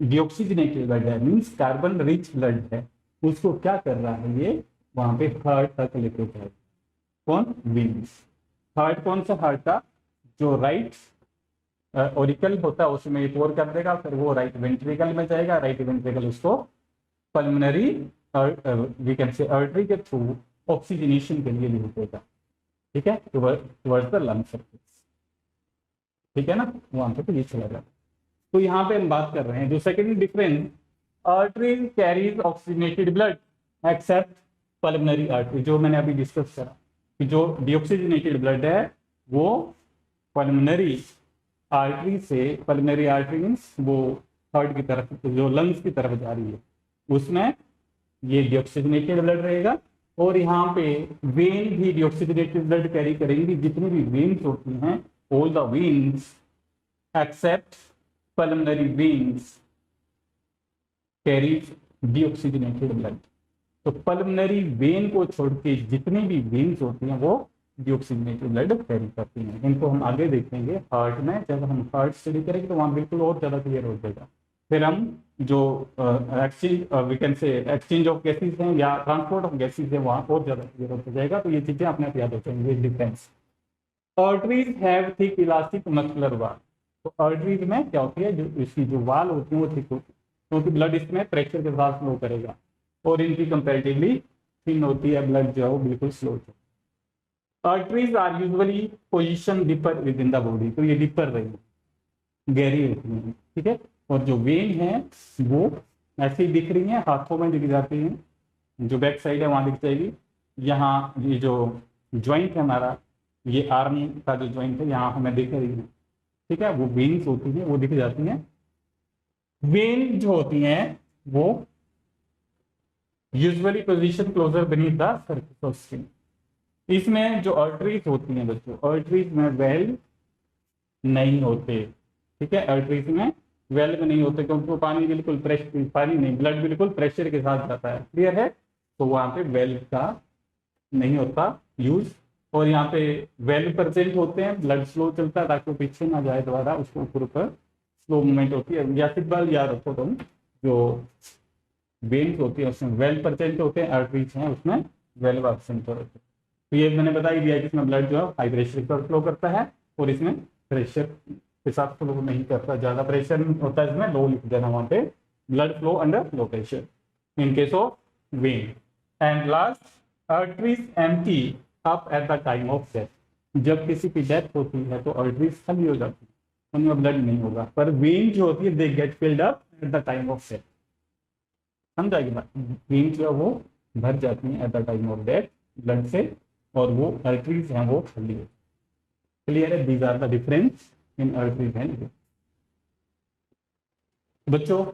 डिऑक्सीजनेटेड ब्लड है, मीन्स कार्बन रिच ब्लड है, उसको क्या कर रहा है ये? वहां पे हार्ट तक लेके जाए। कौन? वेन्स। हार्ट कौन सा? हार्ट का जो राइट ऑरिकल होता है उसमें ये पोर कर देगा, फिर वो राइट वेंट्रिकल में जाएगा, राइट वेंट्रिकल उसको pulmonary we can say artery के थ्रू ऑक्सीजनेशन के लिए यूज होगा। ठीक है, टुवर्ड्स द लंग सर्फेस। ठीक है ना, वहां पे तो ये चला जाता है। तो यहाँ पे हम बात कर रहे हैं जो second difference, artery carries oxygenated blood accept pulmonary artery, जो मैंने अभी डिस्कस करा कि जो डिऑक्सीजनेटेड ब्लड है वो पल्मोनरी आर्टरी से, पल्मोनरी आर्टरी मींस वो हार्ट की तरफ, जो लंग्स की तरफ जा रही है, उसमें ये डिऑक्सीजनेटेड ब्लड रहेगा। और यहाँ पे वेन भी डिऑक्सीजनेटेड ब्लड कैरी करेंगी, जितनी भी वेन्स होती हैं, all the veins accept pulmonary veins carry deoxygenated blood. तो पल्मोनरी वेन को छोड़ के जितनी भी वेन्स होती हैं वो डिऑक्सीजनेटेड ब्लड कैरी करती हैं। इनको हम आगे देखेंगे हार्ट में, जब हम हार्ट स्टडी करेंगे तो वहाँ बिल्कुल और ज़्यादा क्लियर हो जाएगा। फिर हम जो exchange we can say exchange of gases हैं या ट्रांसपोर्ट ऑफ गैसेज है, वहाँ और ज़्यादा क्लियर हो जाएगा। तो ये चीज़ें अपने आप याद हो जाएंगी। Difference, arteries have thick elastic muscular वाल। तो आर्टरीज में क्या होती है, जो इसकी जो वाल होती है वो थिक होती है, क्योंकि ब्लड इसमें प्रेशर के साथ फ्लो करेगा, और इनकी कंपेरेटिवली थिन होती है, ब्लड जो है वो बिल्कुल स्लो होता है। Arteries are usually position deeper within the body, तो ये डीपर रहेगी, गहरी होती है। ठीक है, और जो वेन है वो ऐसे ही दिख रही है, हाथों में दिख जाती है, जो बैक साइड है वहाँ दिख जाएगी। यहाँ ये जो ज्वाइंट है हमारा, ये आर्म का जो ज्वाइंट है यहाँ हमें दिख रही है, ठीक है, वो वेन्स होती है, वो दिख जाती हैं। वेन जो होती हैं वो usually position closer beneath the surface of skin. इसमें जो आर्टरीज होती हैं बच्चों, आर्टरीज में वेल्व नहीं होते, ठीक है, आर्टरीज में वेल्व नहीं होते क्योंकि वो पानी बिल्कुल प्रेशर, पानी नहीं, ब्लड बिल्कुल प्रेशर के साथ जाता है, क्लियर है। तो वहां पे वेल्व का नहीं होता यूज, और यहाँ पे वेल्व प्रेजेंट होते हैं, ब्लड स्लो चलता है ताकि वो पीछे ना जाए दोबारा, उसको ऊपर ऊपर स्लो मूवमेंट होती है। या फिर बाल याद रखो तुम, जो वेन्स होती है उसमें वेल्व प्रेजेंट होते हैं, आर्टरीज हैं उसमें वेल्व एब्सेंट होते हैं। तो ये मैंने बता ही दिया कि इसमें ब्लड जो है हाई प्रेशर पर फ्लो करता है, और इसमें प्रेशर के साथ फ्लो नहीं करता, ज्यादा प्रेशर होता है इसमें, लो लिख देना वहां पे, blood flow under low pressure in case of when. And last, arteries empty up at the time of death. जब किसी की डेथ होती है तो आर्टरीज खाली हो जाती है, उनमें ब्लड नहीं होगा, पर वेन जो होती है they get filled up at the time of death. समझा कि बात, वेन जो है वो भर जाती है at the time of death blood से, और वो आर्टरीज हैं वो खाली होती। क्लियर है, these are the difference in arteries and. बच्चों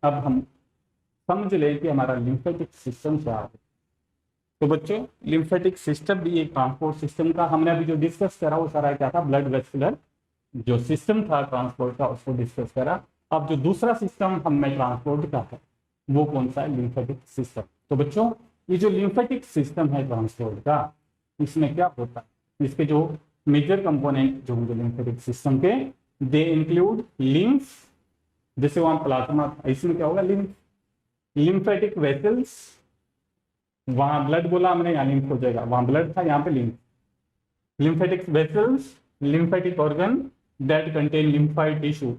अब हम समझ लें कि हमारा लिम्फेटिक सिस्टम क्या है। तो बच्चों लिम्फेटिक सिस्टम भी एक ट्रांसपोर्ट सिस्टम का, हमने अभी जो डिस्कस करा वो सारा क्या था, ब्लड वेस्कुलर जो सिस्टम था ट्रांसपोर्ट का, उसको डिस्कस करा। अब जो दूसरा सिस्टम हमें ट्रांसपोर्ट का है वो कौन सा है, लिम्फेटिक सिस्टम। तो बच्चों ये जो लिम्फेटिक सिस्टम है ट्रांसपोर्ट का, इसमें क्या होता है, इसके जो मेजर कंपोनेंट जो होंगे लिम्फेटिक सिस्टम के, दे इंक्लूड लिम्फ, जैसे वहां प्लाज्मा, इसमें क्या होगा, लिम्फ, लिम्फेटिक वेसल्स, वहां ब्लड बोला हमने, यहाँ लिम्फ हो जाएगा, वहां ब्लड था यहाँ पे lymph, lymphatic vessels, lymphatic organ that contain lymphoid tissue.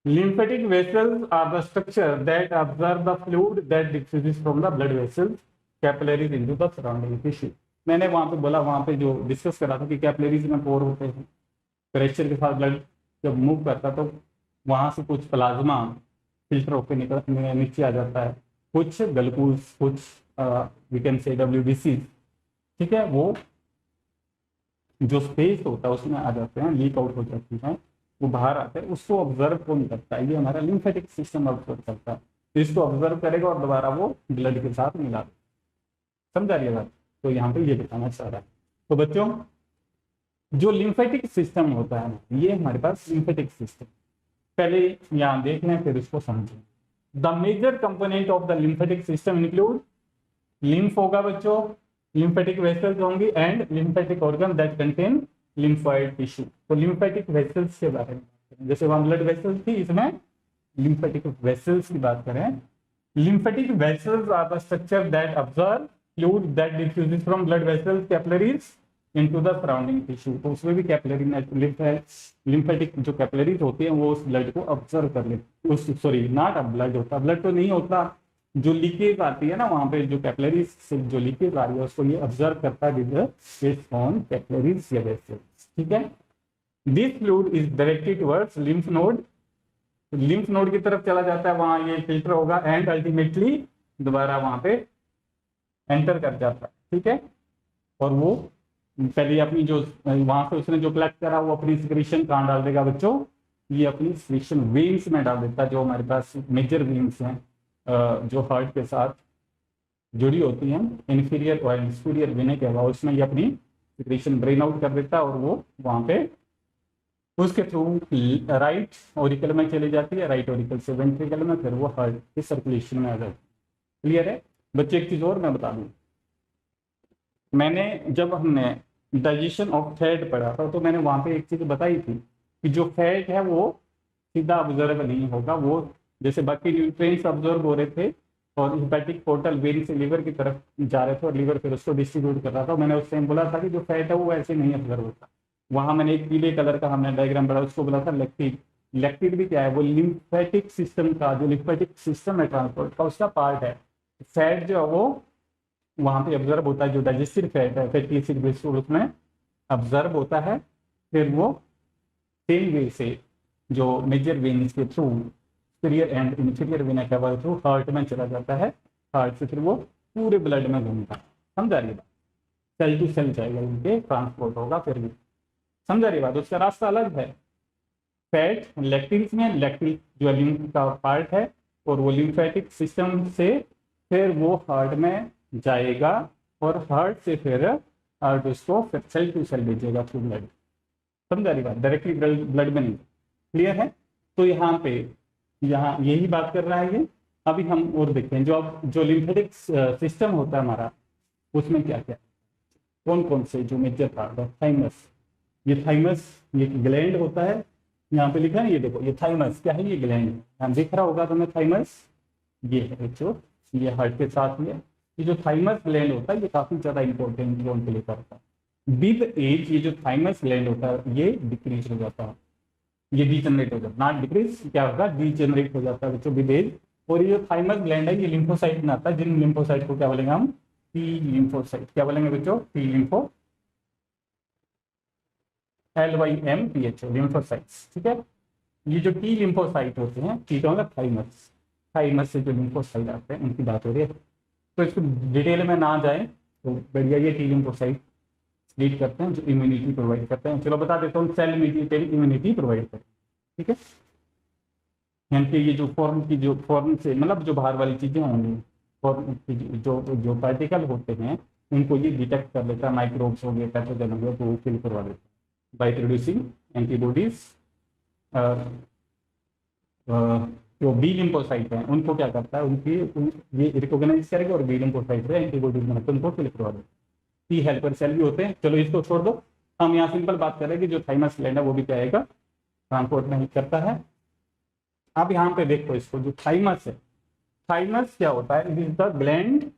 Lymphatic vessels are the structure that absorb the fluid that diffuses from the blood vessels, capillaries into the surrounding tissue. मैंने वहां पे बोला, वहां पे जो डिस्कस करा था कि कैपिलरीज में पोर होते हैं, प्रेशर के साथ ब्लड जब मूव करता तो वहां से कुछ प्लाज्मा फिल्टर होकर निकल नीचे आ जाता है, कुछ गलकूज, कुछ वी कैन से WBC, ठीक है, वो जो स्पेस होता है उसमें आ जाते हैं, लीक आउट हो जाती है, वो बाहर आते हैं, उसको ऑब्जर्व कौन करता है, ये हमारा लिम्फेटिक सिस्टम ऑब्जर्व करता है। तो इसको ऑब्जर्व करेगा और दोबारा वो ब्लड के साथ मिला देगा। समझा रही बात, तो यहाँ पे ये बताना चाह रहा है। तो बच्चों जो लिम्फेटिक सिस्टम होता है ये हमारे पास लिम्फेटिक सिस्टम, पहले यहाँ देख लें फिर इसको समझें। The major component of the lymphatic system include, lymph होगा बच्चों, lymphatic vessels होंगी, and lymphatic organ that contain lymphoid tissue। तो lymphatic vessels के बारे में, जैसे वहां blood vessels थी, इसमें lymphatic vessels की बात करें। lymphatic vessels are the structure that absorb fluid that diffuses from blood vessels capillaries into the surrounding tissue। तो उसमें भी कैपिलरी lymphatic जो कैपिलरीज होती हैं वो उस ब्लड को ऑब्जर्व कर लेती, उस सॉरी नॉट ब्लड होता, ब्लड तो नहीं होता, जो लीकेज आती है ना वहां पे, जो कैपिलरीज से जो लीकेज आ रही है उसको ये ऑब्जर्व करता है विद ऑन कैपिलरीज या वेसल्स, ठीक है। This fluid is directed towards lymph node, lymph node की तरफ चला जाता है, वहां ये फिल्टर होगा एंड अल्टीमेटली दोबारा वहां पे एंटर कर जाता है, ठीक है। और वो पहले अपनी जो वहां से उसने जो कलेक्ट करा वो अपनी सिक्रीशन कहाँ डाल देगा बच्चों, ये अपनी सिक्रीशन वेन्स में डाल देता है, जो हमारे पास मेजर वेन्स हैं जो हार्ट के साथ जुड़ी होती हैं, इंफीरियर और इंफीरियर वेने के अलावा, उसमें ये अपनी सिक्रीशन ड्रेन आउट कर देता है, और वो वहां पे उसके थ्रू राइट ऑरिकल में चली जाती है, राइट ऑरिकल से वेंट्रिकल में, फिर वो हार्ट की सर्कुलेशन में आ जाती है। क्लियर है बच्चे। एक चीज और मैं बता दूं, मैंने जब हमने डाइजेशन ऑफ फैट पढ़ा था तो मैंने वहां पे एक चीज बताई थी कि जो फैट है वो सीधा ऑब्जर्व नहीं होगा, वो जैसे बाकी न्यूट्रिएंट्स ऑब्जर्व हो रहे थे और हिपैटिक पोर्टल वेन से लीवर की तरफ जा रहे थे और लीवर फिर उसको डिस्ट्रीब्यूट कर रहा था। मैंने उस टाइम बोला था कि जो फैट है वो ऐसे नहीं ऑब्जर्व होता। वहां मैंने एक पीले कलर का हमने डायग्राम पढ़ा, उसको बोला था लेक्टिड। लेक्टिड भी क्या है, वो लिम्फेटिक सिस्टम का, जो लिम्फेटिक सिस्टम है ट्रांसपोर्ट का, उसका पार्ट है। फैट जो है वो वहां पे ऑब्जर्व होता है, जो डाइजेस्टिव फैट है, फैटी एसिड ग्लिसरॉल उसमें ऑब्जर्व होता है, फिर वो सेम वे से जो मेजर वेन्स के through superior and inferior vena के थ्रू हार्ट में चला जाता है, हार्ट से फिर वो पूरे ब्लड में घूमता है। समझा रही बात? सेल टू सेल जाएगा, उनके ट्रांसपोर्ट होगा फिर भी। समझा रही बात? उसका रास्ता अलग है। फैट लैक्टिन्स में, लैक्टिन जो लिम्फ का पार्ट है, और वो लिम्फेटिक सिस्टम से फिर वो हार्ट में जाएगा, और हार्ट से फिर हार्ट उसको फिर सेल टू सेल भेजेगा थ्रू ब्लड। समझा रही बात? डायरेक्टली ब्लड में नहीं। क्लियर है? तो यहाँ पे यहाँ यही बात कर रहा है ये। अभी हम और देखते हैं जो लिम्फेटिक सिस्टम होता है हमारा, उसमें क्या क्या, कौन कौन से जो मेजर पार्ट है। थाइमस, ये थाइमस ये ग्लैंड होता है, यहाँ पे लिखा है, ये देखो, ये थाइमस क्या है, ये ग्लैंड यहाँ दिख रहा होगा तुम्हें। थाइमस ये है जो ये हार्ट के साथ में, ये जो थाइमस ग्लैंड होता है ये काफी ज्यादा इंपॉर्टेंट रोल प्ले करता है। विद एज ये जो थाइमस ग्लैंड होता है ये डिक्रीज हो जाता है, ये डीजनरेट हो जाता है। नॉट डिक्रीज, क्या होगा, डीजनरेट हो जाता है बच्चों विद एज। और ये जो थाइमस ग्लैंड है ये लिम्फोसाइट में आता है, जिन लिम्फोसाइट को क्या बोलेंगे हम, टी लिम्फोसाइट। क्या बोलेंगे बच्चों? T lympho, LYMPHO lymphocytes. ठीक है, ये जो टी लिम्फोसाइट होते हैं, टी का मतलब थाइमस, थाइमस से जो लिम्फोसाइट आते हैं उनकी बात हो रही है। तो इसको डिटेल में ना जाए तो बढ़िया, ये टी लिम्फोसाइट लीड करते हैं जो इम्यूनिटी प्रोवाइड करते हैं। चलो बता देता हूँ, सेल मीडिएटेड इम्यूनिटी प्रोवाइड करते हैं। ठीक है, यानी कि ये जो फॉर्म से मतलब जो बाहर वाली चीजें होंगी, फॉर्म की जो जो पार्टिकल होते हैं उनको ये डिटेक्ट कर लेता है, माइक्रोब्स हो गए, पैथोजन हो गए, तो वो किल करवा देता है बाय प्रोड्यूसिंग एंटीबॉडीज। जो बी लिम्फोसाइट हैं उनको क्या करता है, ये रिकॉग्नाइज करेगा और बी लिम्फोसाइट से एंटीबॉडीज बनाकर उनको किल करवा देता है। टी हेल्पर सेल भी होते हैं। चलो इसको छोड़ दो, हम यहाँ सिंपल बात कर रहे हैं कि जो थाइमस ग्लैंड है वो भी क्या आएगा, ट्रांसपोर्ट में ही करता है। अब यहाँ पे देखो इसको, जो थाइमस है, थाइमस क्या होता है, it is the gland,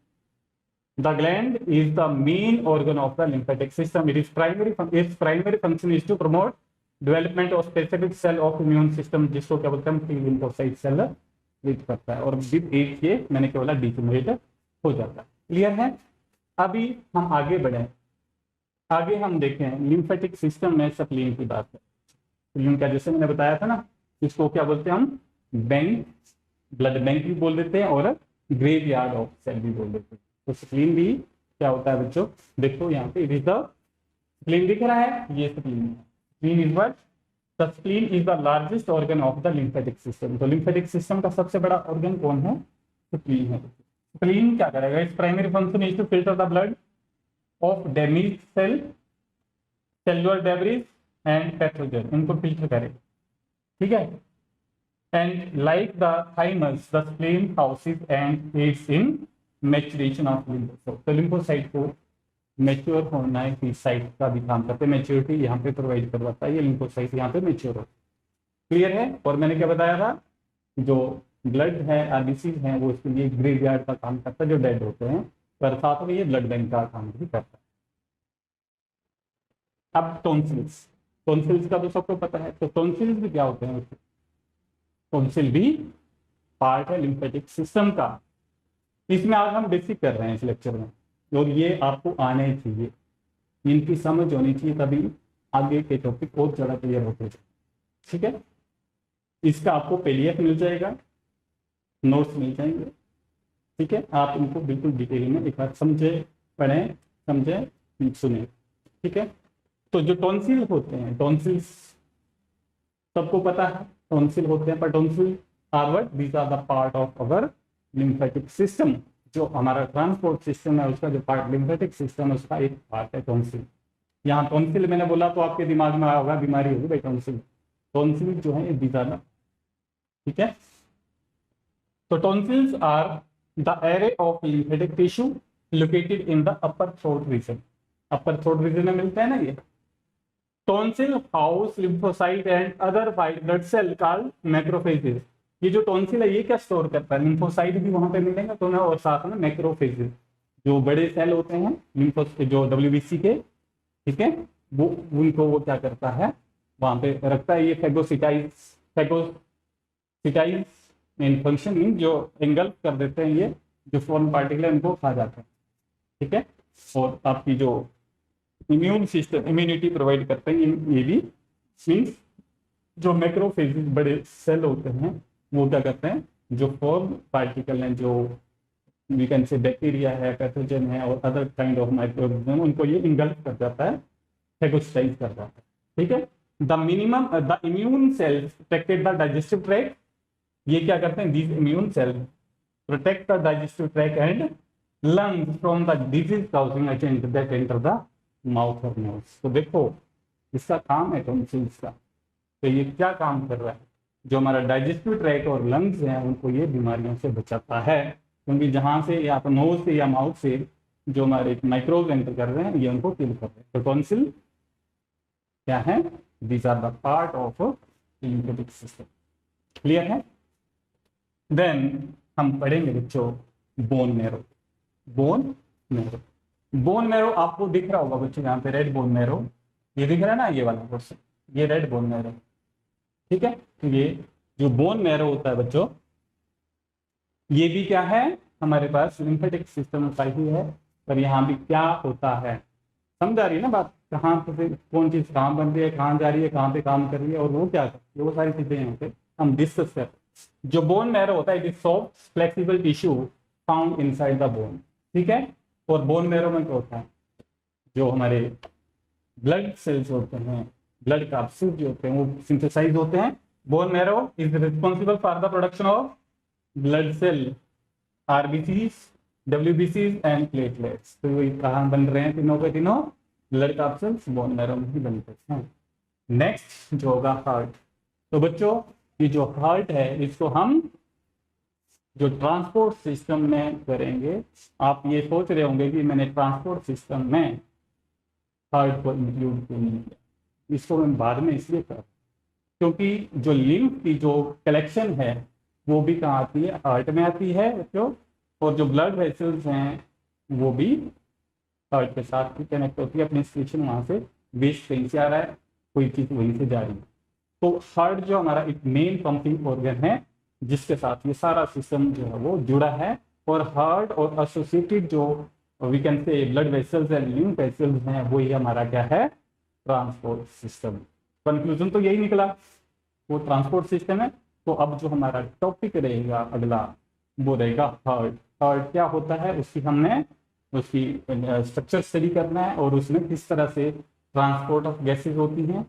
the gland is the main organ of the lymphatic system. Its primary function is to promote development of specific cell of immune system, जिसको क्या बोलते हैं, T lymphocyte cell लीड करता है, और विद एज ये मैंने क्या बोला, डिजेनरेट हो जाता है। क्लियर है? अभी हम आगे बढ़े, आगे हम देखें लिम्फेटिक सिस्टम में स्प्लीन की बात है। स्प्लीन का जैसे मैंने बताया था ना, इसको क्या बोलते हैं हम, बैंक, ब्लड बैंक भी बोल देते हैं, और ग्रेवयार्ड ऑफ सेल भी बोल देते हैं। तो स्प्लीन भी क्या होता है बच्चों, देखो यहाँ पे, इट इज द स्प्लीन दिख रहा है, ये स्प्लीन है। Spleen is what, the spleen is the largest organ of the lymphatic system. तो लिम्फेटिक सिस्टम का सबसे बड़ा ऑर्गन कौन है, स्प्लीन है। स्प्लीन क्या करेगा, its primary function is to filter the blood of damage cell, cellular debris and pathogen, इनको फिल्टर करेगा। ठीक है, and like the thymus the spleen houses and aids in maturation of lymphocyte. तो लिम्फोसाइट को मैच्योर होना है कि साइट का भी काम करते हैं, मैच्योरिटी यहाँ पे प्रोवाइड करवाता है, ये लिम्फोसाइट यहाँ पे मैच्योर होता है। क्लियर है? और मैंने क्या बताया था, जो ब्लड है, आरबीसी है, वो इसके लिए ग्रेवयार्ड का काम करता है, जो डेड होते हैं, पर साथ में ये ब्लड बैंक का काम भी करता है। अब टॉन्सिल्स, टॉन्सिल्स का तो सबको पता है, तो टॉन्सिल्स भी क्या होते हैं, टॉन्सिल भी पार्ट है लिम्फेटिक सिस्टम का। इसमें आज हम बेसिक कर रहे हैं इस लेक्चर में, और ये आपको आने चाहिए, इनकी समझ होनी चाहिए, तभी आगे के टॉपिक बहुत ज़्यादा क्लियर होते हैं। ठीक है, इसका आपको पीडीएफ मिल जाएगा, नोट्स मिल जाएंगे। ठीक है, आप इनको बिल्कुल डिटेल में एक बार समझे, पढ़ें, समझे, सुने। ठीक है, तो जो टॉन्सिल होते हैं, टॉन्सिल्स सबको पता है, टॉन्सिल होते हैं, पर tonsil are what, these are the part of our lymphatic system. जो हमारा ट्रांसपोर्ट सिस्टम है उसका जो पार्ट, लिम्फेटिक सिस्टम है उसका एक पार्ट है टॉन्सिल। यहाँ टॉन्सिल मैंने बोला तो आपके दिमाग में आया होगा, बीमारी होगी भाई टॉन्सिल। टॉन्सिल जो है ये बीजाना। ठीक है, तो tonsils are the array of lymphatic tissue located in the upper throat region. Upper throat region में मिलता है ना ये। Tonsil house lymphocyte and other white blood cell called macrophages. ये जो टॉन्सिल है ये क्या स्टोर करता है, लिम्फोसाइट भी वहां पे मिलेंगे तो ना, और साथ में मैक्रोफेजेस जो बड़े सेल होते हैं लिम्फो, जो डब्ल्यूबीसी के, ठीक है, वो उनको वो क्या करता है, वहां पे रखता है। ये फैगोसिटाइज मेन फंक्शन मीन जो एंगल्फ कर देते हैं, ये जो फॉरेन पार्टिकल है उनको खा जाते हैं। ठीक है, और आपकी जो इम्यून सिस्टम, इम्यूनिटी प्रोवाइड करते हैं, ये भी मीन्स जो मैक्रोफेजेस बड़े सेल होते हैं वो क्या करते हैं, जो फॉरेन पार्टिकल हैं, जो वी कैन से बैक्टीरिया है, पैथोजन है और अदर काइंड ऑफ माइक्रोऑर्गेनिज्म, उनको ये इंगल्फ कर जाता है, फेगोसाइज कर जाता है। ठीक है, the immune cells protected the digestive tract, ये क्या करते हैं, these immune cells protect the digestive tract and lungs from the disease causing agent that enter the mouth और नोज। तो देखो इसका काम है टॉन्सिल्स का, तो ये क्या काम कर रहा है, जो हमारा डाइजेस्टिव ट्रैक्ट और लंग्स हैं उनको ये बीमारियों से बचाता है, क्योंकि जहां से या तो नोज से या माउथ से जो हमारे माइक्रोब एंटर कर रहे हैं ये उनको किल कर रहे हैं। तो टॉन्सिल क्या है, these are the part of lymphatic system. Clear है। देन हम पढ़ेंगे बच्चों bone marrow. Bone marrow, bone marrow आपको दिख रहा होगा बच्चों यहाँ पे, रेड बोन मैरो, ये दिख रहा है ना, ये वाला पोर्शन, ये रेड बोन मैरो। ठीक है, तो ये जो बोन मैरो होता है बच्चों, ये भी क्या है, हमारे पास लिम्फेटिक सिस्टम का ही है। पर यहाँ भी क्या होता है, समझ आ रही है ना बात, कहाँ पे कौन चीज कहाँ बन रही है, कहाँ जा रही है, कहाँ पे काम कर रही है और वो क्या करती है, वो सारी चीजें यहाँ पे हम डिस्कस कर। जो बोन मैरो होता है, it is soft flexible tissue found inside the bone. ठीक है, और बोन मैरो में क्या होता है, जो हमारे ब्लड सेल्स होते हैं, ब्लड कैप्सूल जो होते हैं वो सिंथेसाइज होते हैं। Bone marrow is responsible for the production of blood cell, RBCs, डब्ल्यूबीसीज एंड प्लेटलेट्स। तो ये कहाँ बन रहे हैं, तीनों के तीनों ब्लड कैप्सूल्स बोन मैरो में ही बनते हैं। नेक्स्ट जो होगा हार्ट। तो बच्चों ये जो हार्ट है इसको हम जो ट्रांसपोर्ट सिस्टम में करेंगे। आप ये सोच रहे होंगे कि मैंने ट्रांसपोर्ट सिस्टम में हार्ट को इंक्लूड क्यों नहीं किया, इसको मैं बाद में इसलिए कर, क्योंकि जो लिम्फ की जो कलेक्शन है वो भी कहाँ आती है, हार्ट में आती है बच्चों, और जो ब्लड वेसल्स हैं वो भी हार्ट के साथ भी कनेक्ट होती है, अपनी सिचुएशन वहाँ से वेस्ट कहीं से आ रहा है, कोई चीज़ वहीं से जा रही है। तो हार्ट जो हमारा एक मेन पंपिंग ऑर्गन है जिसके साथ ये सारा सिस्टम जो है वो जुड़ा है, और हार्ट और एसोसिएटेड जो we can say blood vessels and lymph vessels हैं वो ही हमारा क्या है, ट्रांसपोर्ट सिस्टम। कंक्लूजन तो यही निकला, वो ट्रांसपोर्ट सिस्टम है। तो अब जो हमारा टॉपिक रहेगा अगला वो रहेगा हार्ट। हार्ट क्या होता है उसकी हमने उसकी स्ट्रक्चर स्टडी करना है, और उसमें किस तरह से ट्रांसपोर्ट ऑफ गैसेज होती हैं,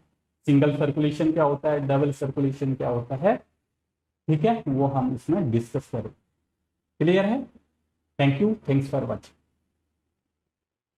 सिंगल सर्कुलेशन क्या होता है, डबल सर्कुलेशन क्या होता है। ठीक है, वो हम इसमें डिस्कस करें। क्लियर है। Thank you, thanks for watching.